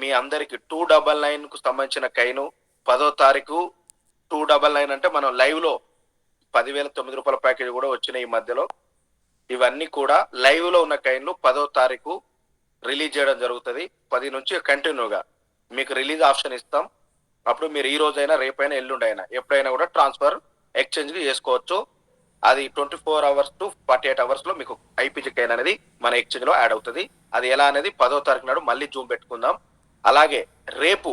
మీ అందరికి 299 సంబంధించిన కైను 10వ తారీఖు 299 అంటే మనం లైవ్ లో 10,009 రూపాయల ప్యాకేజ్ కూడా వచ్చినాయి ఈ మధ్యలో. ఇవన్నీ కూడా లైవ్ లో ఉన్న కైన్లు 10వ తారీఖు రిలీజ్ చేయడం జరుగుతుంది. 10 నుంచి కంటిన్యూగా మీకు రిలీజ్ ఆప్షన్ ఇస్తాం. అప్పుడు మీరు ఈ రోజైనా రేపైనా ఎల్లుండైనా ఎప్పుడైనా కూడా ట్రాన్స్ఫర్ ఎక్స్చేంజ్ చేసుకోవచ్చు. అది 24 hours to 48 hours లో మీకు ఐపీజీ కైన్ అనేది మన ఎక్స్చేంజ్ లో యాడ్ అవుతుంది. అది ఎలా అనేది 10వ తారీఖు నాడు మళ్ళీ జూమ్ పెట్టుకుందాం. అలాగే రేపు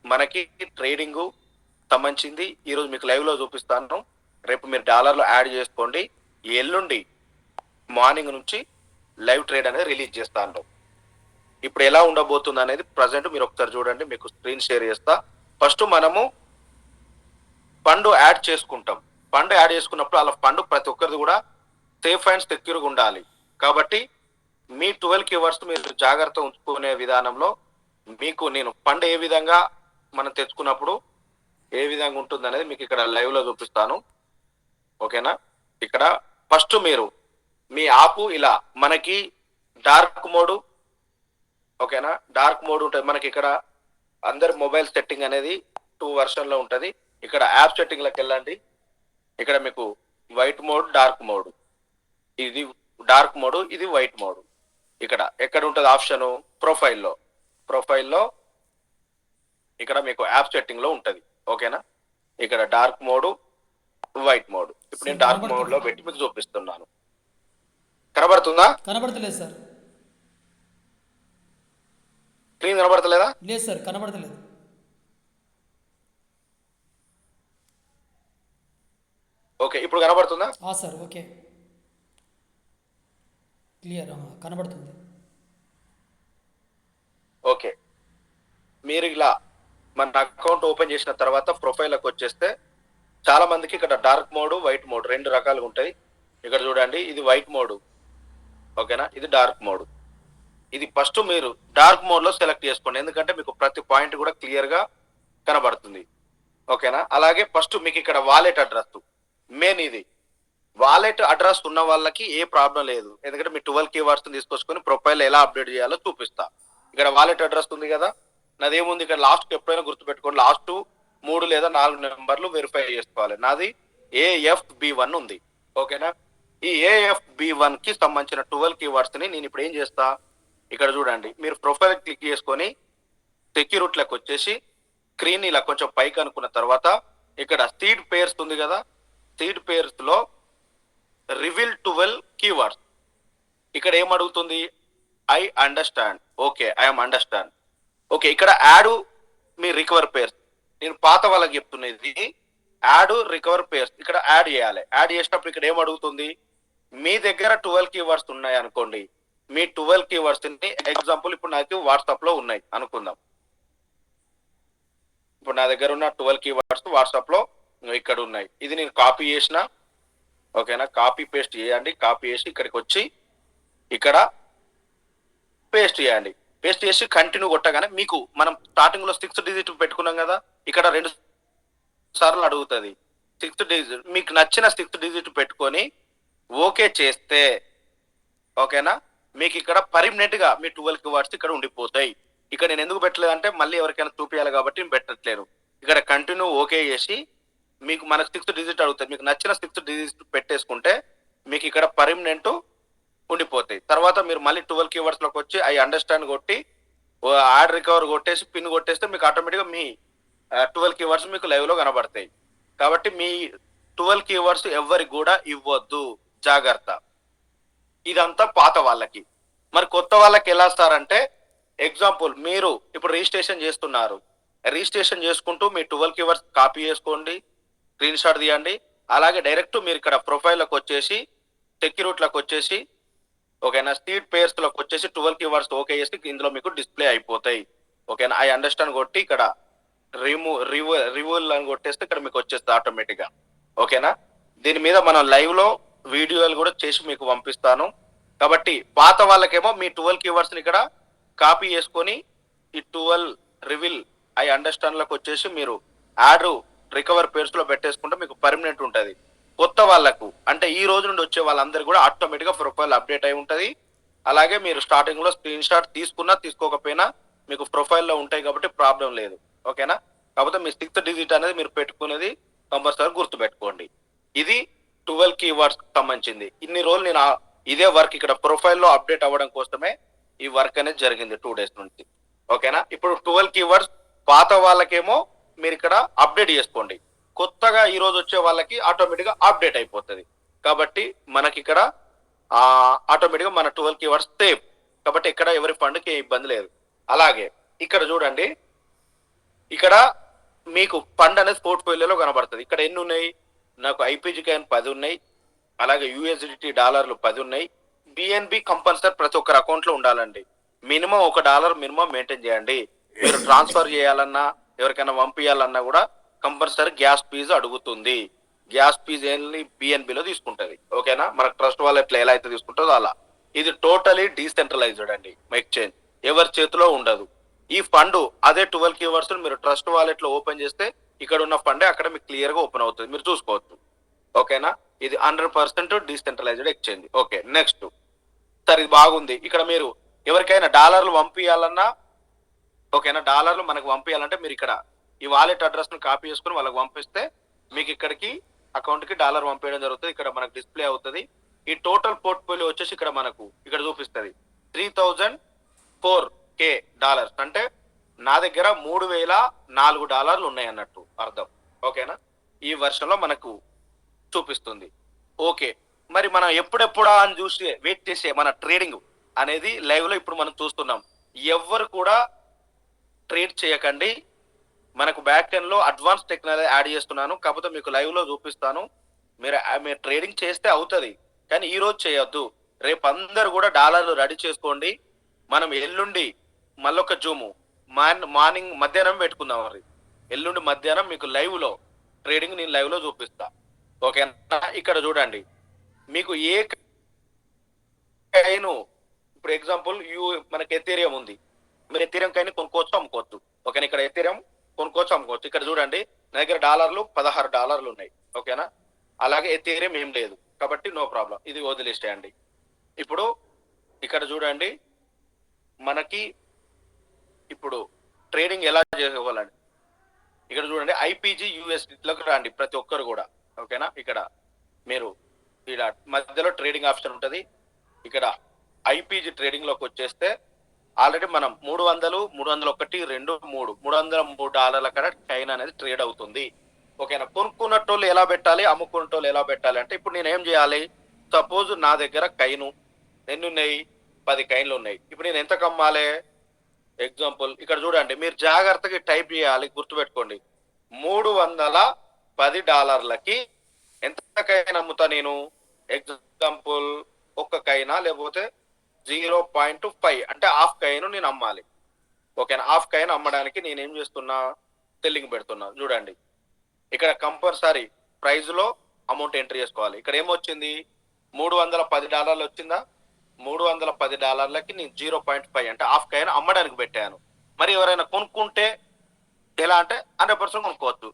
మనకి ట్రేడింగ్ సంబంధించింది ఈరోజు మీకు లైవ్ లో చూపిస్తాను. రేపు మీరు డాలర్లో యాడ్ చేసుకోండి. ఎల్లుండి మార్నింగ్ నుంచి లైవ్ ట్రేడ్ అనేది రిలీజ్ చేస్తాను. ఇప్పుడు ఎలా ఉండబోతుంది అనేది ప్రజెంట్ మీరు ఒకసారి చూడండి, మీకు స్క్రీన్ షేర్ చేస్తా. ఫస్ట్ మనము ఫండ్ యాడ్ చేసుకుంటాం. ఫండ్ యాడ్ చేసుకున్నప్పుడు అలా ఫండ్ ప్రతి ఒక్కరిది కూడా సేఫ్ అండ్ సెక్యూర్గా ఉండాలి. కాబట్టి మీ 12 అవర్స్ మీరు జాగ్రత్త ఉంచుకునే విధానంలో మీకు నేను ఫండ్ ఏ విధంగా మనం తెచ్చుకున్నప్పుడు ఏ విధంగా ఉంటుంది అనేది మీకు ఇక్కడ లైవ్ లో చూపిస్తాను. ఓకేనా? ఇక్కడ ఫస్ట్ మీరు మీ ఆపు ఇలా మనకి డార్క్ మోడ్, ఓకేనా, డార్క్ మోడ్ ఉంటుంది మనకి. ఇక్కడ అందరి మొబైల్ సెట్టింగ్ అనేది 2 వెర్షన్ లో ఉంటుంది. ఇక్కడ యాప్ సెట్టింగ్ లోకి వెళ్ళండి. ఇక్కడ మీకు వైట్ మోడ్, డార్క్ మోడ్, ఇది డార్క్ మోడ్, ఇది వైట్ మోడ్. ఇక్కడ ఎక్కడ ఉంటుంది ఆప్షన్? ప్రొఫైల్లో ఇక్కడ మీకు యాప్ సెట్టింగ్ లో ఉంటుంది. ఓకేనా? ఇక్కడ డార్క్ మోడ్, వైట్ మోడ్. ఇప్పుడు నేను డార్క్ మోడ్ లో పెట్టి మీకు చూపిస్తున్నాను. కనబడుతుందా? కనబడతలేదు సార్. స్క్రీన్ కనబడతలేదా? లేదు సార్, కనబడతలేదు. ఓకే, ఇప్పుడు కనబడుతుందా? సార్ ఓకే, క్లియర్ కనబడుతుంది. ఓకే, మీరు ఇలా మన అకౌంట్ ఓపెన్ చేసిన తర్వాత ప్రొఫైల్కి వచ్చేస్తే చాలా మందికి ఇక్కడ డార్క్ మోడ్, వైట్ మోడ్ రెండు రకాలుగా ఉంటాయి. ఇక్కడ చూడండి, ఇది వైట్ మోడ్, ఓకేనా, ఇది డార్క్ మోడ్. ఇది ఫస్ట్ మీరు డార్క్ మోడ్ లో సెలెక్ట్ చేసుకోండి, ఎందుకంటే మీకు ప్రతి పాయింట్ కూడా క్లియర్ గా కనబడుతుంది. ఓకేనా? అలాగే ఫస్ట్ మీకు ఇక్కడ వాలెట్ అడ్రస్ మెయిన్. ఇది వాలెట్ అడ్రస్ ఉన్న వాళ్ళకి ఏ ప్రాబ్లం లేదు, ఎందుకంటే మీ 12 కీవర్డ్స్ తీసుకొచ్చుకొని ప్రొఫైల్ ఎలా అప్డేట్ చేయాలో చూపిస్తా. ఇక్కడ వాలెట్ అడ్రస్ ఉంది కదా, నాదేముంది ఇక్కడ లాస్ట్ ఎప్పుడైనా గుర్తుపెట్టుకోండి, లాస్ట్ 3 లేదా 4 నెంబర్లు వెరిఫై చేసుకోవాలి. నాది AFB1 ఉంది. ఓకేనా? ఈ AFB1 కి సంబంధించిన 12 కీవర్డ్స్ ని నేను ఇప్పుడు ఏం చేస్తా, ఇక్కడ చూడండి, మీరు ప్రొఫైల్ క్లిక్ చేసుకొని సెక్యూరిటీలకు వచ్చేసి స్క్రీన్ ఇలా కొంచెం పైకి అనుకున్న తర్వాత ఇక్కడ సీడ్ పేర్స్ ఉంది కదా, సీడ్ పేర్స్ లో రివీల్ 12 కీవర్డ్స్. ఇక్కడ ఏమడుగుతుంది? I understand. Okay, I'm understand. Okay, ఇక్కడ యాడ్ మీ రికవర్ పేర్స్. నేను పాత వాళ్ళకి చెప్తున్నది, యాడ్ రికవర్ పేర్స్ ఇక్కడ యాడ్ చేయాలి. యాడ్ చేసినప్పుడు ఇక్కడ ఏమడుగుతుంది? మీ దగ్గర 12 కీవర్డ్స్ ఉన్నాయి అనుకోండి, మీ 12 కీవర్డ్స్ ని ఎగ్జాంపుల్ ఇప్పుడు నాకు వాట్సాప్ లో ఉన్నాయి అనుకుందాం. ఇప్పుడు నా దగ్గర ఉన్న 12 కీవర్డ్స్ వాట్సాప్ లో ఇక్కడ ఉన్నాయి. ఇది నేను కాపీ చేసిన. ఓకేనా? కాపీ పేస్ట్ చేయండి. కాపీ చేసి ఇక్కడికి వచ్చి ఇక్కడ పేస్ట్ చేయండి. పేస్ట్ చేసి కంటిన్యూ కొట్టగానే మీకు మనం స్టార్టింగ్ లో 6 డిజిట్ పెట్టుకున్నాం కదా, ఇక్కడ 2 సార్లు అడుగుతుంది 6 డిజిట్. మీకు నచ్చిన 6 డిజిట్ పెట్టుకొని ఓకే చేస్తే, ఓకేనా, మీకు ఇక్కడ పర్మనెంట్ గా మీ 12 కీవర్డ్స్ ఇక్కడ ఉండిపోతాయి. ఇక్కడ నేను ఎందుకు పెట్టలేదు అంటే మళ్ళీ ఎవరికైనా చూపించాలి కాబట్టి నేను పెట్టట్లేదు. ఇక్కడ కంటిన్యూ ఓకే చేసి మీకు మనకు 6 డిజిట్ అడుగుతుంది, మీకు నచ్చిన 6 డిజిట్ పెట్టేసుకుంటే మీకు ఇక్కడ పర్మనెంట్ ఉండిపోతాయి. తర్వాత మీరు మళ్ళీ 12 కీవర్డ్స్ లోకి వచ్చి ఐ అండర్స్టాండ్ కొట్టి యాడ్ రికవర్ కొట్టేసి పిన్ కొట్టేస్తే మీకు ఆటోమేటిక్గా మీ 12 కీవర్డ్స్ మీకు లైవ్ లో కనబడతాయి. కాబట్టి మీ 12 కీవర్డ్స్ ఎవరికి కూడా ఇవ్వద్దు, జాగ్రత్త. ఇదంతా పాత వాళ్ళకి. మరి కొత్త వాళ్ళకి ఎలా ఇస్తారంటే, ఎగ్జాంపుల్ మీరు ఇప్పుడు రిజిస్ట్రేషన్ చేస్తున్నారు, రిజిస్ట్రేషన్ చేసుకుంటూ మీ 12 కీవర్డ్స్ కాపీ చేసుకోండి, స్క్రీన్ షాట్ తీయండి. అలాగే డైరెక్ట్ మీరు ఇక్కడ ప్రొఫైల్లోకి వచ్చేసి సెక్యూరిటీలోకి వచ్చేసి, ఓకేనా, సీడ్ పేర్స్ లోకి వచ్చేసి 12 కీవర్డ్స్ ఓకే చేసి ఇందులో మీకు డిస్ప్లే అయిపోతాయి. ఓకేనా? ఐ అండర్స్టాండ్ కొట్టి ఇక్కడ రివూల్ అని కొట్టేస్తే ఇక్కడ మీకు వచ్చేస్తుంది ఆటోమేటిక్ గా. ఓకేనా? దీని మీద మనం లైవ్ లో వీడియోలు కూడా చేసి మీకు పంపిస్తాను. కాబట్టి పాత వాళ్ళకేమో మీ 12 కీవర్డ్స్ ని ఇక్కడ కాపీ చేసుకొని ఈ 12 రివీల్ ఐ అండర్స్టాండ్ లకు వచ్చేసి మీరు యాడ్ రికవర్ పేర్స్ లో పెట్టేసుకుంటే మీకు పర్మనెంట్ ఉంటుంది. కొత్త వాళ్ళకు అంటే ఈ రోజు నుండి వచ్చే వాళ్ళందరూ కూడా ఆటోమేటిక్ గా ప్రొఫైల్ అప్డేట్ అయి ఉంటది. అలాగే మీరు స్టార్టింగ్ లో స్క్రీన్ షాట్ తీసుకున్నా తీసుకోకపోయినా మీకు ప్రొఫైల్లో ఉంటాయి కాబట్టి ప్రాబ్లం లేదు. ఓకేనా? కాకపోతే మీ 6th డిజిట్ అనేది మీరు పెట్టుకునేది కంపల్సరీ గుర్తుపెట్టుకోండి. ఇది 12 కీవర్డ్స్ సంబంధించింది. ఇన్ని రోజులు నేను ఇదే వర్క్ ఇక్కడ ప్రొఫైల్లో అప్డేట్ అవ్వడం కోసమే ఈ వర్క్ అనేది జరిగింది 2 డేస్ నుంచి. ఓకేనా? ఇప్పుడు 12 కీవర్డ్స్ పాత వాళ్ళకేమో మీరు ఇక్కడ అప్డేట్ చేసుకోండి. కొత్తగా ఈ రోజు వచ్చే వాళ్ళకి ఆటోమేటిక్గా అప్డేట్ అయిపోతుంది. కాబట్టి మనకి ఇక్కడ ఆటోమేటిక్గా మన 12 కీవర్డ్స్ సేఫ్. కాబట్టి ఇక్కడ ఎవరి ఫండ్కి ఇబ్బంది లేదు. అలాగే ఇక్కడ చూడండి, ఇక్కడ మీకు ఫండ్ అనేది పోర్ట్ఫోలియోలో కనబడుతుంది. ఇక్కడ ఎన్ని ఉన్నాయి? నాకు ఐపీజీ కాయిన్ 10 ఉన్నాయి, అలాగే యూఎస్డిటీ డాలర్లు 10 ఉన్నాయి. బిఎన్బి కంపల్సరీ ప్రతి ఒక్కరి అకౌంట్ లో ఉండాలండి. మినిమం $1 మినిమం మెయింటైన్ చేయండి. మీరు ట్రాన్స్ఫర్ చేయాలన్నా ఎవరికైనా పంపించాలన్నా కూడా కంపల్సరీ గ్యాస్ ఫీజు అడుగుతుంది. గ్యాస్ ఫీజు ఏంటి బిఎన్బిలో తీసుకుంటది. ఓకేనా? మనకు ట్రస్ట్ వాలెట్లో ఎలా అయితే తీసుకుంటుందో అలా. ఇది టోటలీ డీసెంట్రలైజ్డ్ అండి, ఎక్స్చేంజ్ ఎవరి చేతిలో ఉండదు. ఈ ఫండ్ అదే 12 కీవర్డ్స్ మీరు ట్రస్ట్ వాలెట్ లో ఓపెన్ చేస్తే ఇక్కడ ఉన్న ఫండే అక్కడ మీకు క్లియర్ గా ఓపెన్ అవుతుంది, మీరు చూసుకోవచ్చు. ఓకేనా? ఇది 100% decentralised exchange. Okay, next sir ఇది బాగుంది. ఇక్కడ మీరు ఎవరికైనా డాలర్లు పంపించాలన్నా, ఓకేనా, డాలర్లు మనకు పంపించాలంటే మీరు ఇక్కడ ఈ వాలెట్ అడ్రస్ ను కాపీ చేసుకుని వాళ్ళకి పంపిస్తే మీకు ఇక్కడికి అకౌంట్ కి డాలర్ పంపించడం జరుగుతుంది. ఇక్కడ మనకు డిస్ప్లే అవుతుంది. ఈ టోటల్ పోర్ట్ఫోలియో వచ్చేసి ఇక్కడ మనకు ఇక్కడ చూపిస్తుంది $3,004 అంటే నా దగ్గర $3,004 ఉన్నాయి అన్నట్టు అర్థం. ఓకేనా? ఈ వర్షంలో మనకు చూపిస్తుంది. ఓకే, మరి మనం ఎప్పుడెప్పుడా అని చూసి వెయిట్ చేసే మన ట్రేడింగ్ అనేది లైవ్ లో ఇప్పుడు మనం చూస్తున్నాం. ఎవ్వరు కూడా ట్రేడ్ చేయకండి. మనకు బ్యాక్ ఎండ్ లో అడ్వాన్స్ టెక్నాలజీ యాడ్ చేస్తున్నాను, కాకపోతే మీకు లైవ్ లో చూపిస్తాను. మీరు ట్రేడింగ్ చేస్తే అవుతుంది, కానీ ఈ రోజు చేయొద్దు. రేపు అందరు కూడా డాలర్లు రెడీ చేసుకోండి. మనం ఎల్లుండి మళ్ళొక జూము మార్నింగ్ మధ్యాహ్నం పెట్టుకుందాం. మరి ఎల్లుండి మధ్యాహ్నం మీకు లైవ్ లో ట్రేడింగ్ నేను లైవ్ లో చూపిస్తా. ఓకేనా? ఇక్కడ చూడండి, మీకు ఏ కైను ఇప్పుడు ఎగ్జాంపుల్ మనకి ఎథీరియం ఉంది. మీరు ఎథీరియం కైని కొనుక్కోవచ్చు, అమ్ముకోవచ్చు. ఓకేనా? ఇక్కడ ఎథీరియం కొనుక్కోవచ్చు, అమ్ముకోవచ్చు. ఇక్కడ చూడండి, నా దగ్గర డాలర్లు $16 ఉన్నాయి. ఓకేనా? అలాగే ఎథీరియం ఏం లేదు కాబట్టి నో ప్రాబ్లం, ఇది వదిలేసేయండి. ఇప్పుడు ఇక్కడ చూడండి, మనకి ఇప్పుడు ట్రేడింగ్ ఎలా చేసుకోవాలండి. ఇక్కడ చూడండి, ఐపీజీ యూఎస్డిలోకి రండి ప్రతి ఒక్కరు కూడా. ఓకేనా? ఇక్కడ మీరు ఇక్కడ మధ్యలో ట్రేడింగ్ ఆప్షన్ ఉంటుంది. ఇక్కడ ఐపీజీ ట్రేడింగ్ లోకి వచ్చేస్తే ఆల్రెడీ మనం 300, 301, 2, 303 డాలర్ల కాడ కైన్ అనేది ట్రేడ్ అవుతుంది. ఓకేనా? కొనుక్కున్నట్టోళ్ళు ఎలా పెట్టాలి, అమ్ముకున్నట్టోళ్ళు ఎలా పెట్టాలి అంటే ఇప్పుడు నేను ఏం చేయాలి? సపోజ్ నా దగ్గర కైను ఎన్ని ఉన్నాయి? 10 కైన్లు ఉన్నాయి. ఇప్పుడు నేను ఎంత కమ్మాలి? ఎగ్జాంపుల్ ఇక్కడ చూడండి, మీరు జాగ్రత్తగా టైప్ చేయాలి, గుర్తుపెట్టుకోండి. $310 ఎంత కైన్ అమ్ముతా నేను? ఎగ్జాంపుల్ ఒక్క కైనా లేకపోతే 0.5 అంటే హాఫ్ కైన్ నేను అమ్మాలి. ఓకేనా? హాఫ్ కైన్ అమ్మడానికి నేను ఏం చేస్తున్నా? సెల్లింగ్ పెడుతున్నా. చూడండి, ఇక్కడ కంపల్సరీ ప్రైస్ లో అమౌంట్ ఎంట్రీ చేసుకోవాలి. ఇక్కడ ఏమొచ్చింది? $310 వచ్చిందా? $310కి నేను 0.5 అంటే హాఫ్ కైన్ అమ్మడానికి పెట్టాను. మరి ఎవరైనా కొనుక్కుంటే ఎలా అంటే 100% కొనుక్కోవచ్చు.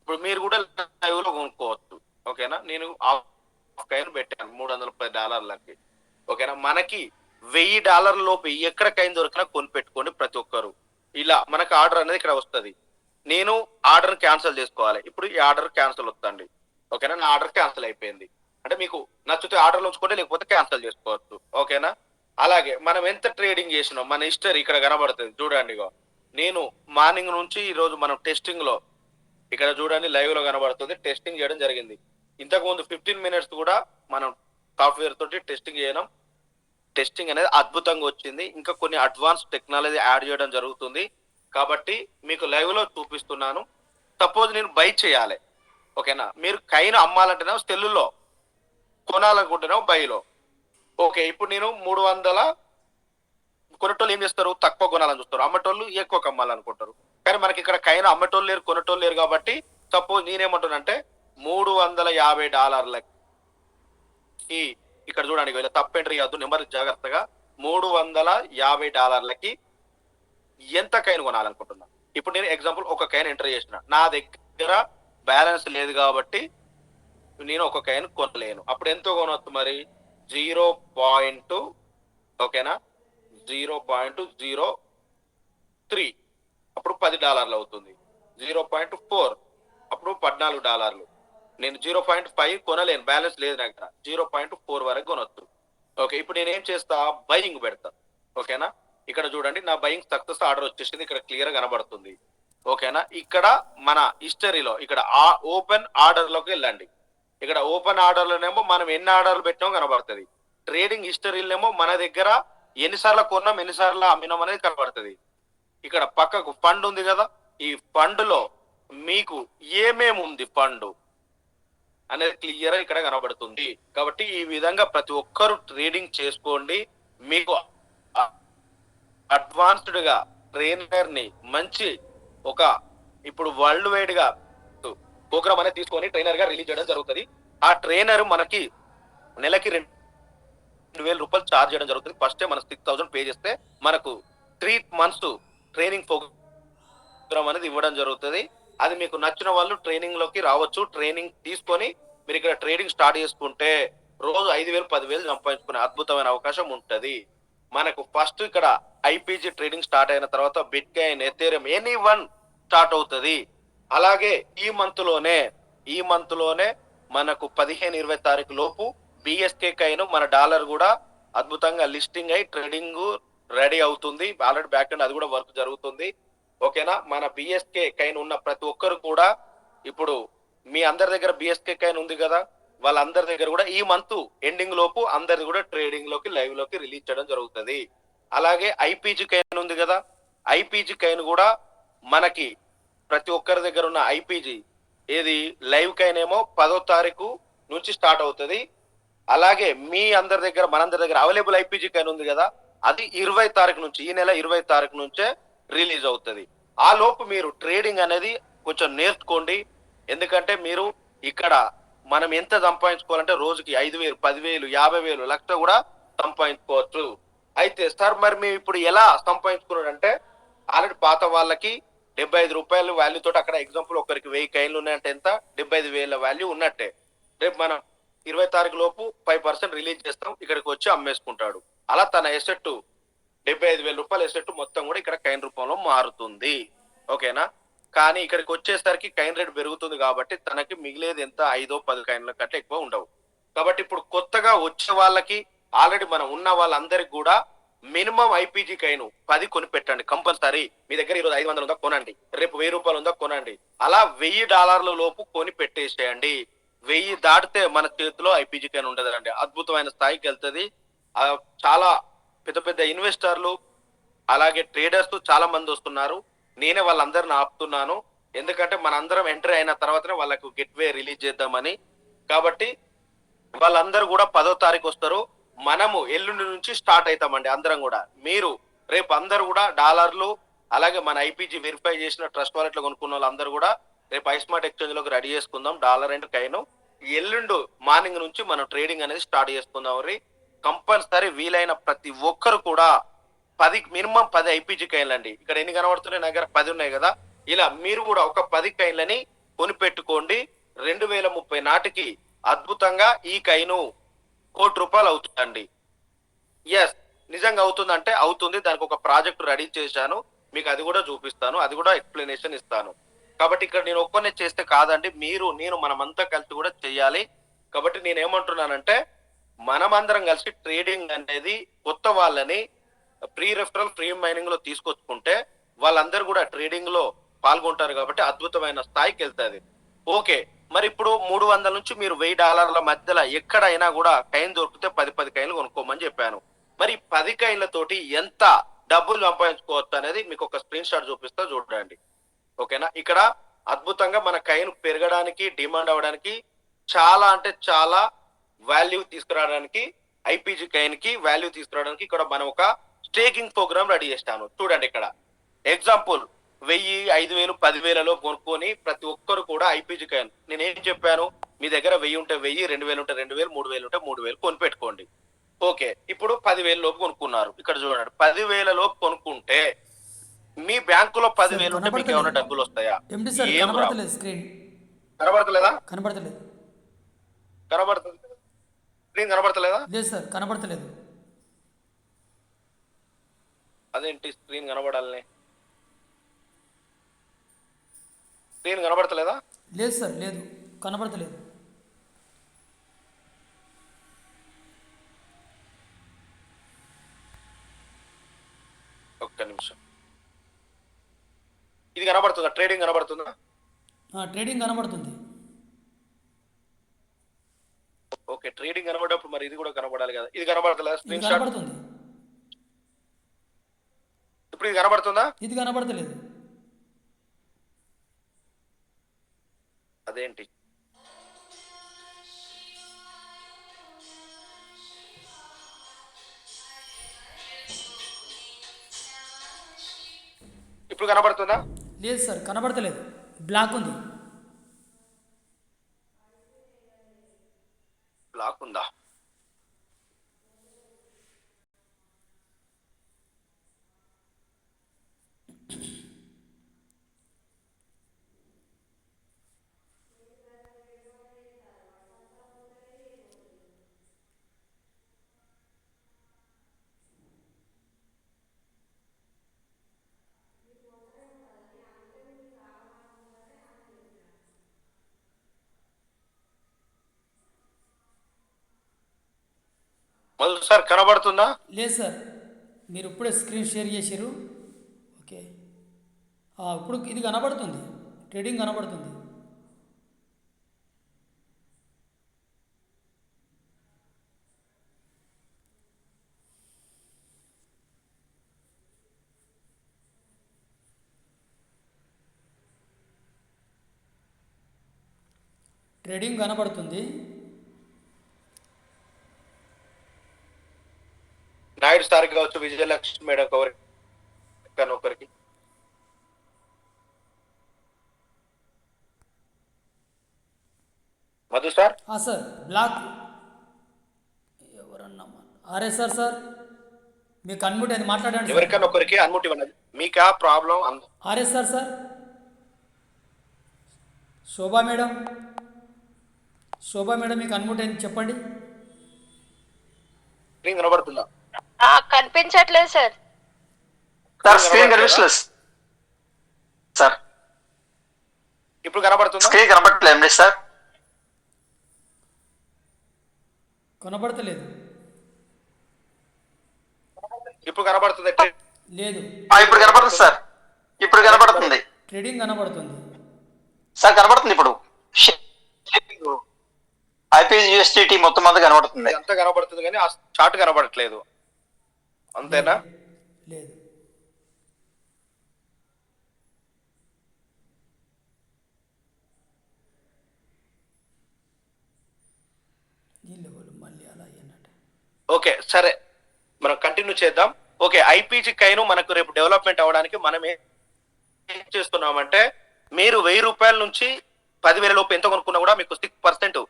ఇప్పుడు మీరు కూడా లైవ్ లో కొనుక్కోవచ్చు. ఓకేనా? నేను హాఫ్ కైన్ పెట్టాను $310కి. ఓకేనా? మనకి $1,000 లోపు ఎక్కడ కైన్ దొరికినా కొనిపెట్టుకోండి ప్రతి ఒక్కరు. ఇలా మనకు ఆర్డర్ అనేది ఇక్కడ వస్తుంది. నేను ఆర్డర్ క్యాన్సిల్ చేసుకోవాలి. ఇప్పుడు ఈ ఆర్డర్ క్యాన్సిల్ వస్తుంది. ఓకేనా? నా ఆర్డర్ క్యాన్సిల్ అయిపోయింది. అంటే మీకు నచ్చితే ఆర్డర్లు ఉంచుకోండి, లేకపోతే క్యాన్సిల్ చేసుకోవచ్చు. ఓకేనా? అలాగే మనం ఎంత ట్రేడింగ్ చేసినాం మన హిస్టరీ ఇక్కడ కనబడుతుంది. చూడండి, నేను మార్నింగ్ నుంచి ఈ రోజు మనం టెస్టింగ్ లో ఇక్కడ చూడండి లైవ్ లో కనబడుతుంది, టెస్టింగ్ చేయడం జరిగింది. ఇంతకు ముందు 15 మినిట్స్ కూడా మనం సాఫ్ట్వేర్ తోటి టెస్టింగ్ చేయడం. టెస్టింగ్ అనేది అద్భుతంగా వచ్చింది. ఇంకా కొన్ని అడ్వాన్స్ టెక్నాలజీ యాడ్ చేయడం జరుగుతుంది. కాబట్టి మీకు లైవ్ లో చూపిస్తున్నాను. సపోజ్ నేను బై చేయాలి. ఓకేనా? మీరు కైన్ అమ్మాలంటేనే సెల్లులో, కొనాలనుకుంటేనే బైలో. ఓకే, ఇప్పుడు నేను 300 కొనేటోళ్ళు ఏం చేస్తారు? తక్కువ కొనాలని చూస్తారు. అమ్మటోళ్ళు ఎక్కువ కమ్మాలనుకుంటారు. కానీ మనకి ఇక్కడ కైన్ అమ్మటోళ్ళు లేరు, కొనేటోళ్ళు లేరు. కాబట్టి సపోజ్ నేనేమంటున్నానంటే $350కి ఇక్కడ చూడండి, వీళ్ళ తప్పు ఎంట్రీ కాదు, నెంబర్ జాగ్రత్తగా. $350కి ఎంత కైన్ కొనాలనుకుంటున్నా. ఇప్పుడు నేను ఎగ్జాంపుల్ ఒక కైన్ ఎంటర్ చేసిన, నా దగ్గర బ్యాలెన్స్ లేదు కాబట్టి నేను ఒక కైన్ కొనలేను. అప్పుడు ఎంతో కొనవచ్చు మరి? 0. ఓకేనా? 0.0 అప్పుడు $10 అవుతుంది. 0.4 అప్పుడు $14. నేను 0.5 కొనలేను, బ్యాలెన్స్ లేదు నా దగ్గర. 0.4 వరకు కొనొచ్చు. ఓకే, ఇప్పుడు నేనేం చేస్తా, బయింగ్ పెడతా. ఓకేనా, ఇక్కడ చూడండి నా బయింగ్ సక్సెస్ ఆర్డర్ వచ్చేసింది, ఇక్కడ క్లియర్ కనబడుతుంది. ఓకేనా, ఇక్కడ మన హిస్టరీలో ఇక్కడ ఓపెన్ ఆర్డర్ లోకి వెళ్ళండి. ఇక్కడ ఓపెన్ ఆర్డర్ లోనేమో మనం ఎన్ని ఆర్డర్లు పెట్టామో కనబడుతుంది. ట్రేడింగ్ హిస్టరీలోనేమో మన దగ్గర ఎన్నిసార్లు కొన్నాం ఎన్నిసార్లు అమ్మినాం అనేది కనబడుతుంది. ఇక్కడ పక్కకు ఫండ్ ఉంది కదా, ఈ ఫండ్ లో మీకు ఏమేమి ఉంది ఫండ్ అనేది క్లియర్ ఇక్కడ కనబడుతుంది. కాబట్టి ఈ విధంగా ప్రతి ఒక్కరు ట్రేడింగ్ చేసుకోండి. మీకు అడ్వాన్స్డ్ గా ట్రైనర్ ని మంచి ఒక ఇప్పుడు వరల్డ్ వైడ్ గా ప్రోగ్రామ్ అనేది తీసుకొని ట్రైనర్ గా రిలీజ్ చేయడం జరుగుతుంది. ఆ ట్రైనర్ మనకి నెలకి $2,000 ఛార్జ్ చేయడం జరుగుతుంది. ఫస్ట్ మన 6,000 పే చేస్తే మనకు 3 months ట్రైనింగ్ ప్రోగ్రామ్ అనేది ఇవ్వడం జరుగుతుంది. అది మీకు నచ్చిన వాళ్ళు ట్రైనింగ్ లోకి రావచ్చు. ట్రైనింగ్ తీసుకొని మీరు ఇక్కడ ట్రేడింగ్ స్టార్ట్ చేసుకుంటే రోజు 5,000 10,000 సంపాదించుకునే అద్భుతమైన అవకాశం ఉంటది. మనకు ఫస్ట్ ఇక్కడ ఐపీజీ ట్రేడింగ్ స్టార్ట్ అయిన తర్వాత bit coin, Ethereum, any one start అవుతుంది. అలాగే ఈ మంత్ లోనే మనకు 15-20 తారీఖు లోపు బిఎస్కే కాయిన్ మన డాలర్ కూడా అద్భుతంగా లిస్టింగ్ అయి ట్రేడింగ్ రెడీ అవుతుంది. ఆల్రెడీ బ్యాక్ ఎండ్ అది కూడా వర్క్ జరుగుతుంది. ఓకేనా, మన బిఎస్కే కాయిన్ ఉన్న ప్రతి ఒక్కరు కూడా ఇప్పుడు మీ అందరి దగ్గర బిఎస్కే కాయిన్ ఉంది కదా, వాళ్ళందరి దగ్గర కూడా ఈ మంత్ ఎండింగ్ లోపు అందరిది కూడా ట్రేడింగ్ లోకి లైవ్ లోకి రిలీజ్ చేయడం జరుగుతుంది. అలాగే ఐపీజీ కాయిన్ ఉంది కదా, ఐపీజీ కాయిన్ కూడా మనకి ప్రతి ఒక్కరి దగ్గర ఉన్న ఐపీజీ ఏది లైవ్ కాయిన్ ఏమో 10వ తారీఖు నుంచి స్టార్ట్ అవుతుంది. అలాగే మీ అందరి దగ్గర మనందరి దగ్గర అవైలబుల్ ఐపీజీ కాయిన్ ఉంది కదా, అది 20 తారీఖు నుంచి, ఈ నెల 20 తారీఖు నుంచే రిలీజ్ అవుతుంది. ఆ లోపు మీరు ట్రేడింగ్ అనేది కొంచెం నేర్చుకోండి. ఎందుకంటే మీరు ఇక్కడ మనం ఎంత సంపాదించుకోవాలంటే రోజుకి 5,000 10,000 50,000 లక్ష కూడా సంపాదించుకోవచ్చు. అయితే సార్ మరి మేము ఇప్పుడు ఎలా సంపాదించుకున్నాడంటే, ఆల్రెడీ పాత వాళ్ళకి $75 వాల్యూ తోటి అక్కడ ఎగ్జాంపుల్ ఒకరికి 1000 కాయిన్లు ఉన్నాయంటే ఎంత, 75,000 వాల్యూ ఉన్నట్టే. రేపు మనం 20 తారీఖు లోపు 5% రిలీజ్ చేస్తాం, ఇక్కడికి వచ్చి అమ్మేసుకుంటాడు. అలా తన ఎసెట్ $75,000 ఎసెట్ మొత్తం కూడా ఇక్కడ కాయిన్ రూపంలో మారుతుంది. ఓకేనా, కానీ ఇక్కడికి వచ్చేసరికి కాయిన్ రేట్ పెరుగుతుంది కాబట్టి తనకి మిగిలేది ఎంత, 5-10 కాయిన్ల కంటే ఎక్కువ ఉండవు. కాబట్టి ఇప్పుడు కొత్తగా వచ్చే వాళ్ళకి, ఆల్రెడీ మనం ఉన్న వాళ్ళందరికి కూడా మినిమం ఐపీజీ కాయిన్ 10 కొని పెట్టండి కంపల్సరీ. మీ దగ్గర ఈరోజు 500 ఉందా కొనండి, రేపు $1,000 ఉందా కొనండి. అలా $1,000 లోపు కొని పెట్టేసేయండి. 1000 దాటితే మన చేతిలో ఐపీజీ కాయిన్ ఉండదండి, అద్భుతమైన స్థాయికి వెళ్తుంది. చాలా పెద్ద పెద్ద ఇన్వెస్టర్లు అలాగే ట్రేడర్స్ చాలా మంది వస్తున్నారు. నేనే వాళ్ళందరిని ఆపుతున్నాను, ఎందుకంటే మనందరం ఎంట్రీ అయిన తర్వాతనే వాళ్ళకు గెట్ వే రిలీజ్ చేద్దామని. కాబట్టి వాళ్ళందరూ కూడా 10వ తారీఖు వస్తారు. మనము ఎల్లుండి నుంచి స్టార్ట్ అవుతామండి అందరం కూడా. మీరు రేపు అందరూ కూడా డాలర్లు అలాగే మన ఐపీజీ వెరిఫై చేసిన ట్రస్ట్ వాలెట్లో కొనుక్కున్న వాళ్ళందరూ కూడా రేపు ఐస్మార్ట్ ఎక్స్చేంజ్ లోకి రెడీ చేసుకుందాం డాలర్ అండ్ కాయిన్. ఎల్లుండు మార్నింగ్ నుంచి మనం ట్రేడింగ్ అనేది స్టార్ట్ చేసుకుందాం. కంపల్సరీ వీలైన ప్రతి ఒక్కరు కూడా మినిమం 10 ఐపీజీ కాయిన్లు అండి. ఇక్కడ ఎన్ని కనబడుతున్నాయి, నా దగ్గర 10 ఉన్నాయి కదా, ఇలా మీరు కూడా ఒక 10 కాయిన్లని కొనిపెట్టుకోండి. 2030 నాటికి అద్భుతంగా ఈ కాయిన్ ₹1,00,00,000 అవుతుందండి. ఎస్, నిజంగా అవుతుందంటే అవుతుంది. దానికి ఒక ప్రాజెక్ట్ రెడీ చేశాను, మీకు అది కూడా చూపిస్తాను, అది కూడా ఎక్స్ప్లెనేషన్ ఇస్తాను. కాబట్టి ఇక్కడ నేను ఒక్కనే చేస్తే కాదండి, నేను మనమంతా కలిసి కూడా చేయాలి. కాబట్టి నేను ఏమంటున్నానంటే, మనమందరం కలిసి ట్రేడింగ్ అనేది కొత్త వాళ్ళని ప్రీ రెఫరల్ ఫ్రీ మైనింగ్ లో తీసుకొచ్చుకుంటే వాళ్ళందరూ కూడా ట్రేడింగ్ లో పాల్గొంటారు. కాబట్టి అద్భుతమైన స్థాయికి వెళ్తుంది. ఓకే, మరి ఇప్పుడు 300 నుంచి మీరు $1,000 మధ్యలో ఎక్కడైనా కూడా కాయిన్ దొరికితే 10 కాయిన్లు కొనుక్కోమని చెప్పాను. మరి 10 కాయిన్లతోటి ఎంత డబ్బులు సంపాదించుకోవచ్చు అనేది మీకు ఒక స్క్రీన్ షాట్ చూపిస్తా, చూడండి. ఓకేనా, ఇక్కడ అద్భుతంగా మన కాయిన్ పెరగడానికి, డిమాండ్ అవ్వడానికి, చాలా అంటే చాలా వాల్యూ తీసుకురావడానికి, ఐపీజీ కాయిన్ కి వాల్యూ తీసుకురావడానికి ఇక్కడ మనం ఒక స్టేకింగ్ ప్రోగ్రామ్ రెడీ చేస్తాను. చూడండి, ఇక్కడ ఎగ్జాంపుల్ 1000 5,000 10,000 కొనుక్కొని ప్రతి ఒక్కరు కూడా ఐపీజీ కాయిన్, నేనేం చెప్పాను, మీ దగ్గర 1000 ఉంటే 1000, 2,000 ఉంటే 2,000, 3,000 ఉంటే 3,000 కొనిపెట్టుకోండి. ఓకే, ఇప్పుడు 10,000 లోపు కొనుక్కున్నారు. ఇక్కడ చూడండి, 10,000 లోపు కొనుక్కుంటే మీ బ్యాంకులో 10,000 ఉంటే మీకు ఏమైనా డబ్బులు వస్తాయా? ఏం రావు. స్క్రీన్ కనబడతలేదా? కనబడతలేదు. కనబడుతుంది స్క్రీన్ కనబడతలేదా? లేదు సార్, కనబడతలేదు. అదేంటి స్క్రీన్ కనబడాలని? స్క్రీన్ కనబడతలేదా? లేదు సార్, లేదు, కనబడతలేదు. ఒక్క నిమిషం. ఇది కనబడుతుందా? ట్రేడింగ్ కనబడుతుందా? ట్రేడింగ్ కనబడుతుంది. ఓకే, ట్రేడింగ్ కనబడేటప్పుడు మరి ఇది కూడా కనబడాలి కదా. ఇది కనబడతలేదా ఇది స్క్రీన్ షాట్? కనబడుతుంది. ఇప్పుడు ఇది కనబడుతుందా? ఇది కనబడతలేదు. అదేంటి? ఇప్పుడు కనబడుతుందా? లేదు సార్, కనబడతలేదు. బ్లాక్ ఉంది. బ్లాక్ ఉందా? మధు సార్ కనబడుతుందా? లేదు సార్, మీరు ఇప్పుడే స్క్రీన్ షేర్ చేశారు. ఓకే, ఇప్పుడు ఇది కనబడుతుంది. ట్రేడింగ్ కనబడుతుంది. ట్రేడింగ్ కనబడుతుంది. నాయుడు సార్ కావచ్చు, విజయలక్ష్మి మేడం ఒకరికి. మధు సార్ సార్, బ్లాక్ ఎవరన్నా ఆర్ఎస్ఆర్ సార్, మీకు అన్మ్యూట్ అది మాట్లాడండి సార్. ఎవరికైనా ఒకరికి అన్ముట్ ఇవ్వండి. మీకు ఆ ప్రాబ్లం ఆర్ఎస్ఆర్ సార్, శోభా మేడం, శోభా మేడం మీకు అన్మ్యూట్ అయింది, చెప్పండి. స్క్రీన్ కనబడుతుందా? కనిపించట్లేదు సార్. సార్ స్క్రీన్ కనిపించలేదు సార్. ఇప్పుడు కనబడుతుందా? స్క్రీన్ కనబడట్లేదు సార్. కనబడతలేదు. ఇప్పుడు కనబడుతుంది. లేదు, ఇప్పుడు కనబడుతుంది సార్. ఇప్పుడు కనబడుతుంది ట్రేడింగ్ కనబడుతుంది. సార్. కనబడుతుంది ఇప్పుడు. IPUSDT మొత్తం అంతా కనబడుతుంది. అంతా కనబడుతుంది కానీ ఆ చార్ట్ కనబడట్లేదు. అంతేనా? లేదు. ఈ లెవెల్ మళ్ళీ అలా అన్నట్టు. ఓకే సరే, మనం కంటిన్యూ చేద్దాం. ఓకే, ఐపీజీ కైను మనకు రేపు డెవలప్మెంట్ అవ్వడానికి మనం ఏం చేస్తున్నామంటే, మీరు 1000 రూపాయల నుంచి 10,000 లోపు ఎంత కొనుక్కున్నా కూడా మీకు 6%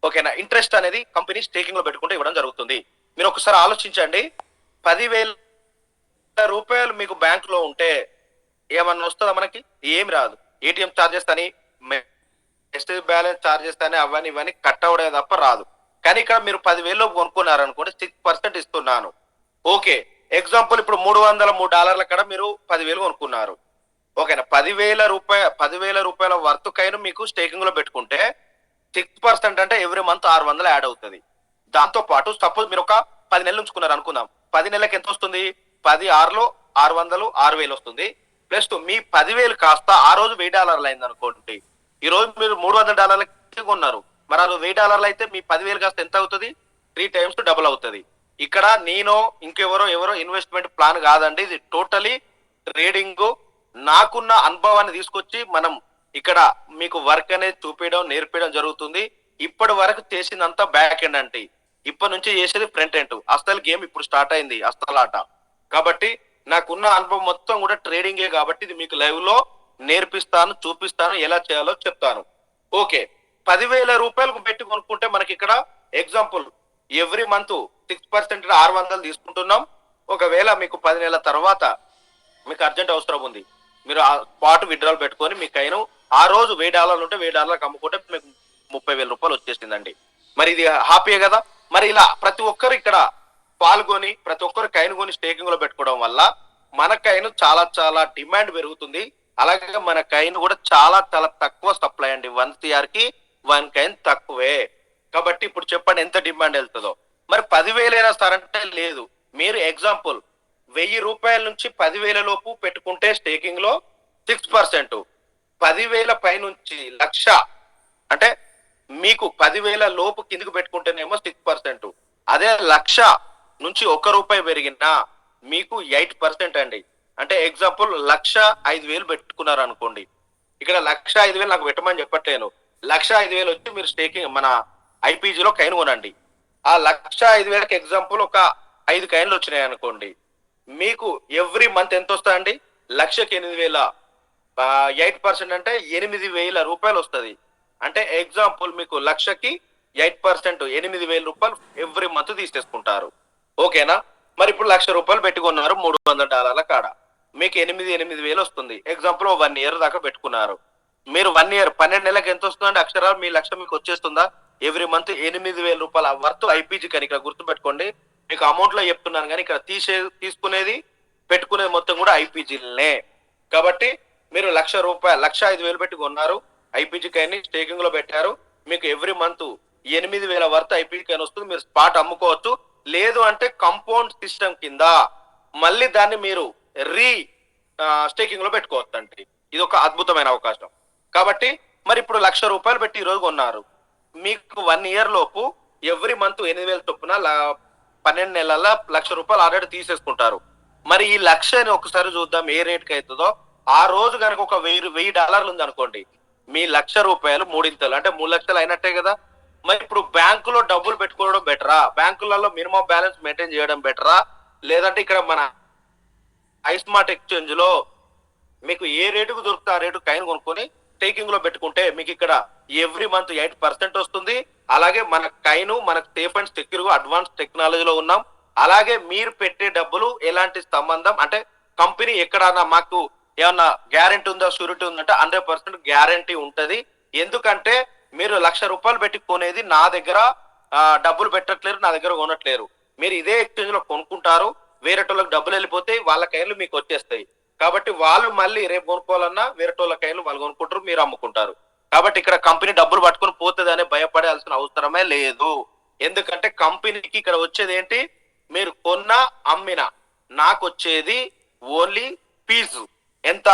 ఓకేనా ఇంట్రెస్ట్ అనేది కంపెనీ స్టేకింగ్ లో పెట్టుకుంటే ఇవ్వడం జరుగుతుంది. మీరు ఒకసారి ఆలోచించండి, 10,000 రూపాయలు మీకు బ్యాంక్ లో ఉంటే ఏమన్నా వస్తుందా? మనకి ఏమి రాదు. ఏటీఎం ఛార్జెస్ అని, మెసేజ్ బ్యాలెన్స్ ఛార్జెస్ అని, అవన్నీ ఇవన్నీ కట్ అవడే తప్ప రాదు. కానీ ఇక్కడ మీరు 10,000 లోపు కొనుక్కున్నారనుకోండి, 6% ఇస్తున్నాను. ఓకే, ఎగ్జాంపుల్ ఇప్పుడు $303 కడ మీరు 10,000 కొనుక్కున్నారు. ఓకేనా, 10,000 రూపాయల వర్త్ కైనా మీకు స్టేకింగ్ లో పెట్టుకుంటే 6% అంటే ఎవ్రీ మంత్ 600 యాడ్ అవుతుంది. దాంతో పాటు సపోజ్ మీరు ఒక 10 నెలలు ఉంచుకున్నారు అనుకుందాం. 10 నెలలకు ఎంత వస్తుంది? 10 6లో 600, 6,000 వస్తుంది. ప్లస్ మీ 10,000 కాస్త ఆ రోజు $1000 అయింది అనుకోండి. ఈ రోజు మీరు $300 కొన్నారు, మరి ఆ రోజు $1000 అయితే మీ 10,000 కాస్త ఎంత అవుతుంది? 3 times డబుల్ అవుతుంది. ఇక్కడ నేను ఇంకెవరో ఇన్వెస్ట్మెంట్ ప్లాన్ కాదండి, ఇది టోటలీ ట్రేడింగ్. నాకున్న అనుభవాన్ని తీసుకొచ్చి మనం ఇక్కడ మీకు వర్క్ అనేది చూపించడం, నేర్పించడం జరుగుతుంది. ఇప్పటి వరకు చేసిందంతా బ్యాక్ ఎండ్ అంటే, ఇప్పటి నుంచి చేసేది ఫ్రంట్ ఎండ్. అసలు గేమ్ ఇప్పుడు స్టార్ట్ అయింది, అసలు ఆట. కాబట్టి నాకున్న అనుభవం మొత్తం కూడా ట్రేడింగే, కాబట్టి ఇది మీకు లైవ్ లో నేర్పిస్తాను, చూపిస్తాను, ఎలా చేయాలో చెప్తాను. ఓకే, 10,000 రూపాయలకు పెట్టి కొనుక్కుంటే మనకి ఇక్కడ ఎగ్జాంపుల్ ఎవ్రీ మంత్ 6% 600 తీసుకుంటున్నాం. ఒకవేళ మీకు 10 నెలల తర్వాత మీకు అర్జెంట్ అవసరం ఉంది, మీరు ఆ స్పాట్ విత్డ్రాల్ పెట్టుకొని మీకు అయిన ఆ రోజు $1000 ఉంటే $1000 అమ్ముకుంటే మీకు 30,000 రూపాయలు వచ్చేసిందండి. మరి ఇది హ్యాపీయే కదా. మరి ఇలా ప్రతి ఒక్కరు ఇక్కడ పాల్గొని ప్రతి ఒక్కరు కైన్ కొని స్టేకింగ్ లో పెట్టుకోవడం వల్ల మన కైన్ చాలా చాలా డిమాండ్ పెరుగుతుంది. అలాగే మన కైన్ కూడా చాలా చాలా తక్కువ సప్లై అండి. 1 CR కి 1 కైన్ తక్కువే. కాబట్టి ఇప్పుడు చెప్పండి ఎంత డిమాండ్ వెళ్తుందో. మరి 10,000 అయినా సార్ అంటే లేదు. మీరు ఎగ్జాంపుల్ 1000 రూపాయల నుంచి 10,000 లోపు పెట్టుకుంటే స్టేకింగ్ లో 6%, 10,000 పైనుంచి 1,00,000 అంటే మీకు 10,000 లోపు కిందికి పెట్టుకుంటేనేమో 6%, అదే 1,00,000 నుంచి 1 రూపాయి పెరిగినా మీకు 8% అండి. అంటే ఎగ్జాంపుల్ 1,05,000 పెట్టుకున్నారు అనుకోండి. ఇక్కడ 1,05,000 నాకు పెట్టమని చెప్పట్లేను. 1,05,000 వచ్చి మీరు స్టేకింగ్ మన ఐపీజీలో కైన్ కొనండి. ఆ 1,05,000కి ఎగ్జాంపుల్ ఒక 5 కైన్లు వచ్చినాయి అనుకోండి. మీకు ఎవ్రీ మంత్ ఎంత వస్తుందండి? 1,00,000కి 8,000, 8% అంటే 8,000 రూపాయలు వస్తుంది. అంటే ఎగ్జాంపుల్ మీకు 1,00,000కి 8%, 8,000 రూపాయలు ఎవ్రీ మంత్ తీసేసుకుంటారు. ఓకేనా? మరి ఇప్పుడు 1,00,000 రూపాయలు పెట్టుకున్నారు $300 కాడ, మీకు 8,000 వస్తుంది. ఎగ్జాంపుల్ 1 ఇయర్ దాకా పెట్టుకున్నారు. మీరు 1 ఇయర్ 12 నెలలకు ఎంత వస్తుందండి? అక్షరాలు మీ 1,00,000 మీకు వచ్చేస్తుందా? ఎవ్రీ మంత్ 8,000 రూపాయల వర్త్ ఐపీజీ కానీ ఇక్కడ గుర్తుపెట్టుకోండి. మీకు అమౌంట్ లో చెప్తున్నాను కానీ ఇక్కడ తీసుకునేది పెట్టుకునేది మొత్తం కూడా ఐపీజీలనే. కాబట్టి మీరు 1,00,000 రూపాయలు 1,05,000 పెట్టి కొన్నారు ఐపీజీ కైన్ స్టేకింగ్ లో పెట్టారు. మీకు every month 8,000 worth IPG coin వస్తుంది. మీరు స్పాట్ అమ్ముకోవచ్చు. లేదు అంటే కంపౌండ్ సిస్టమ్ కింద మళ్ళీ దాన్ని మీరు స్టేకింగ్ లో పెట్టుకోవచ్చు అండి. ఇది ఒక అద్భుతమైన అవకాశం. కాబట్టి మరి ఇప్పుడు 1,00,000 రూపాయలు పెట్టి ఈ రోజు కొన్నారు. మీకు 1 ఇయర్ లోపు ఎవ్రీ మంత్ 8,000 చొప్పున 12 నెలల 1,00,000 రూపాయలు ఆల్రెడీ తీసేసుకుంటారు. మరి ఈ 1,00,000ని ఒకసారి చూద్దాం ఏ రేట్ కి అవుతుందో. ఆ రోజు కనుక ఒక $1,000 ఉంది అనుకోండి, మీ 1,00,000 రూపాయలు మూడింతలు అంటే 3,00,000 అయినట్టే కదా. మరి ఇప్పుడు బ్యాంకులో డబ్బులు పెట్టుకోవడం బెటరా, బ్యాంకులలో మినిమం బ్యాలెన్స్ మెయింటైన్ చేయడం బెటరా, లేదంటే ఇక్కడ మన ఐస్మార్ట్ ఎక్స్చేంజ్ లో మీకు ఏ రేటుకు దొరుకుతా ఆ రేటు కైన్ కొనుక్కొని స్టేకింగ్ లో పెట్టుకుంటే మీకు ఇక్కడ ఎవ్రీ మంత్ 8% వస్తుంది. అలాగే మన కైను మనకు సేఫ్ అండ్ సెక్యూర్ గా అడ్వాన్స్ టెక్నాలజీలో ఉన్నాం. అలాగే మీరు పెట్టే డబ్బులు ఎలాంటి సంబంధం అంటే కంపెనీ ఎక్కడన్నా మాకు ఏమన్నా గ్యారెంటీ ఉందా, షూరిటీ ఉందంటే 100% గ్యారెంటీ ఉంటది. ఎందుకంటే మీరు 1,00,000 రూపాయలు పెట్టి కొనేది నా దగ్గర డబ్బులు పెట్టట్లేరు, నా దగ్గర కొనట్లేరు. మీరు ఇదే ఎక్స్చేంజ్ లో కొనుక్కుంటారు, వేరే వాళ్ళకి డబ్బులు వెళ్ళిపోతే వాళ్ళ కైన్లు మీకు వచ్చేస్తాయి. కాబట్టి వాళ్ళు మళ్ళీ రేపు కొనుక్కోవాలన్నా వేరే వాళ్ళ కైన్లు వాళ్ళు కొనుక్కుంటారు, మీరు అమ్ముకుంటారు. కాబట్టి ఇక్కడ కంపెనీ డబ్బులు పట్టుకుని పోతుంది అనే భయపడాల్సిన అవసరమే లేదు. ఎందుకంటే కంపెనీకి ఇక్కడ వచ్చేది ఏంటి, మీరు కొన్నా అమ్మినా నాకు వచ్చేది ఓన్లీ ఫీజు. ఎంత?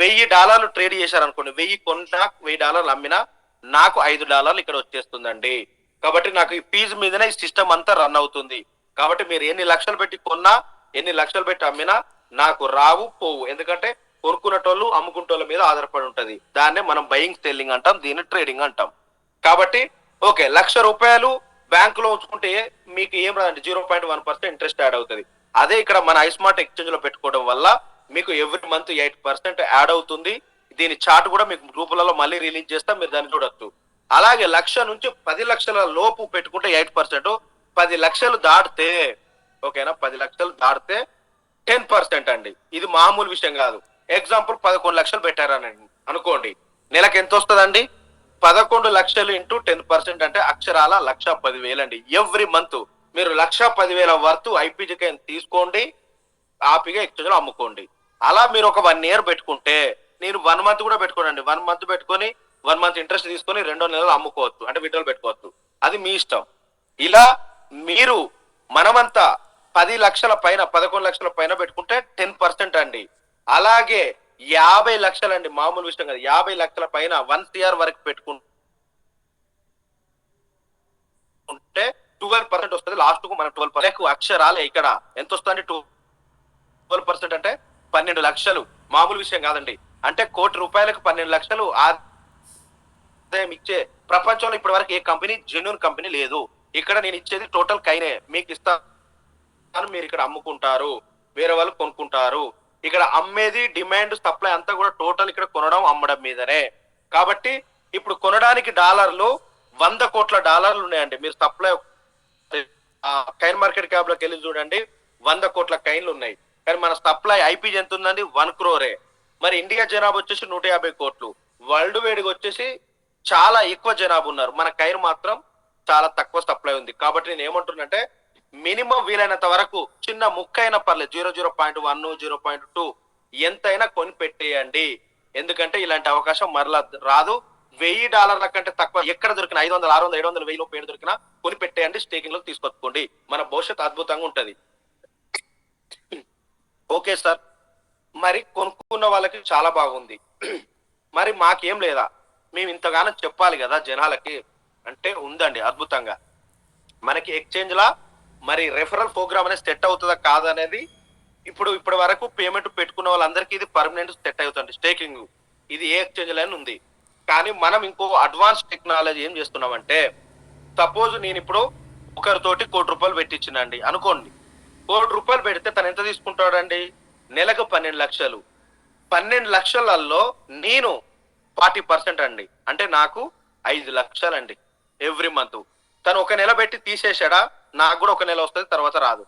$1,000 ట్రేడ్ చేశారనుకోండి, 1,000 కొన్నా $1,000 అమ్మినా నాకు $5 ఇక్కడ వచ్చేస్తుందండి. కాబట్టి నాకు ఈ ఫీజు మీదనే ఈ సిస్టమ్ అంతా రన్ అవుతుంది. కాబట్టి మీరు ఎన్ని లక్షలు పెట్టి కొన్నా ఎన్ని లక్షలు పెట్టి అమ్మినా నాకు రావు పోవు. ఎందుకంటే కొనుక్కునేటోళ్ళు అమ్ముకుంటోళ్ళ మీద ఆధారపడి ఉంటది. దాన్నే మనం బయింగ్ సెల్లింగ్ అంటాం, దీన్ని ట్రేడింగ్ అంటాం. కాబట్టి ఓకే, 1,00,000 రూపాయలు బ్యాంకులో ఉంచుకుంటే మీకు ఏం రాదండి, 0.1% ఇంట్రెస్ట్ యాడ్ అవుతుంది. అదే ఇక్కడ మన ఐస్మార్ట్ ఎక్స్చేంజ్ లో పెట్టుకోవడం వల్ల మీకు ఎవ్రీ మంత్ 8% యాడ్ అవుతుంది. దీని చార్ట్ కూడా మీకు గ్రూపులలో మళ్ళీ రిలీజ్ చేస్తాం, మీరు దాన్ని చూడొచ్చు. అలాగే 1,00,000 నుంచి 10 లక్షల లోపు పెట్టుకుంటే 8%, 10 లక్షలు దాటితే ఓకేనా, 10 లక్షలు దాటితే 10% అండి. ఇది మామూలు విషయం కాదు. ఎగ్జాంపుల్ 11 లక్షలు పెట్టారని అనుకోండి, నెలకు ఎంత వస్తుందండి? 11 లక్షలు ఇంటూ 10% అంటే అక్షరాల 1,10,000 అండి. ఎవ్రీ మంత్ మీరు 1,10,000 వర్త్ ఐపీజీ కైన్ తీసుకోండి, హ్యాపీగా ఎక్స్చేంజ్ లో అమ్ముకోండి. అలా మీరు ఒక 1 ఇయర్ పెట్టుకుంటే, నేను 1 మంత్ కూడా పెట్టుకోనండి, 1 మంత్ పెట్టుకొని 1 మంత్ ఇంట్రెస్ట్ తీసుకొని 2 నెలలు అమ్ముకోవచ్చు, అంటే విత్డ్రాల్ పెట్టుకోవచ్చు. అది మీ ఇష్టం. ఇలా మీరు మనమంతా 10 లక్షల పైన 11 లక్షల పైన పెట్టుకుంటే 10% అండి. అలాగే 50 లక్షలు అండి, మామూలు విషయం కాదు, 50 లక్షల పైన 1 CR వరకు పెట్టుకుంటే 12% వస్తుంది. లాస్ట్ కు మనం 12% అక్షరాలే ఇక్కడ ఎంత వస్తుంది? 12% అంటే 12 లక్షలు. మామూలు విషయం కాదండి. అంటే ₹1,00,00,000 12 లక్షలు ఆదాయం ఇచ్చే ప్రపంచంలో ఇప్పటి వరకు ఏ కంపెనీ జెన్యూన్ కంపెనీ లేదు. ఇక్కడ నేను ఇచ్చేది టోటల్ కైనే మీకు ఇస్తాను, మీరు ఇక్కడ అమ్ముకుంటారు, వేరే వాళ్ళు కొనుక్కుంటారు. ఇక్కడ అమ్మేది డిమాండ్ సప్లై అంతా కూడా టోటల్ ఇక్కడ కొనడం అమ్మడం మీదనే. కాబట్టి ఇప్పుడు కొనడానికి డాలర్లు $100 కోట్ల ఉన్నాయండి. మీరు సప్లై కైన్ మార్కెట్ క్యాప్ లోకి వెళ్ళి చూడండి, 100 కోట్ల కైన్లు ఉన్నాయి. కానీ మన సప్లై ఐపీజీ ఎంత ఉందండి? 1 crore. మరి ఇండియా జనాభా వచ్చేసి 150 కోట్లు, వరల్డ్ వైడ్ వచ్చేసి చాలా ఎక్కువ జనాభా ఉన్నారు. మన కైన్ మాత్రం చాలా తక్కువ సప్లై ఉంది. కాబట్టి నేను ఏమంటున్నానంటే మినిమం వీలైనంత వరకు చిన్న ముక్క అయినా పర్లేదు, 0.1 0.2 ఎంతైనా కొని పెట్టేయండి. ఎందుకంటే ఇలాంటి అవకాశం మరలా రాదు. $1000 కంటే తక్కువ ఎక్కడ దొరికినా 500, 600, 700, 1000 పేరు దొరికినా కొని పెట్టేయండి, స్టేకింగ్ లో తీసుకొచ్చుకోండి. మన భవిష్యత్తు అద్భుతంగా ఉంటది. ఓకే సార్, మరి కొనుక్కున్న వాళ్ళకి చాలా బాగుంది. మరి మాకేం లేదా? మేము ఇంతగానో చెప్పాలి కదా జనాలకి అంటే ఉందండి అద్భుతంగా. మనకి ఎక్స్చేంజ్ లా మరి రెఫరల్ ప్రోగ్రామ్ అనేది సెట్ అవుతుందా కాదనేది ఇప్పటి వరకు పేమెంట్ పెట్టుకున్న వాళ్ళందరికీ ఇది పర్మనెంట్ సెట్ అవుతుంది స్టేకింగ్. ఇది ఏ ఎక్స్చేంజ్ లైన్ ఉంది. కానీ మనం ఇంకో అడ్వాన్స్ టెక్నాలజీ ఏం చేస్తున్నామంటే, సపోజ్ నేను ఇప్పుడు ఒకరితోటి ₹1,00,00,000 పెట్టించినండి అనుకోండి. ₹1,00,00,000 పెడితే తను ఎంత తీసుకుంటాడండి? నెలకు 12 లక్షలు. 12 లక్షలలో నేను 40% అండి, అంటే నాకు 5 లక్షలు అండి ఎవ్రీ మంత్. తను ఒక నెల పెట్టి తీసేసాడా, నాకు కూడా ఒక నెల వస్తుంది, తర్వాత రాదు.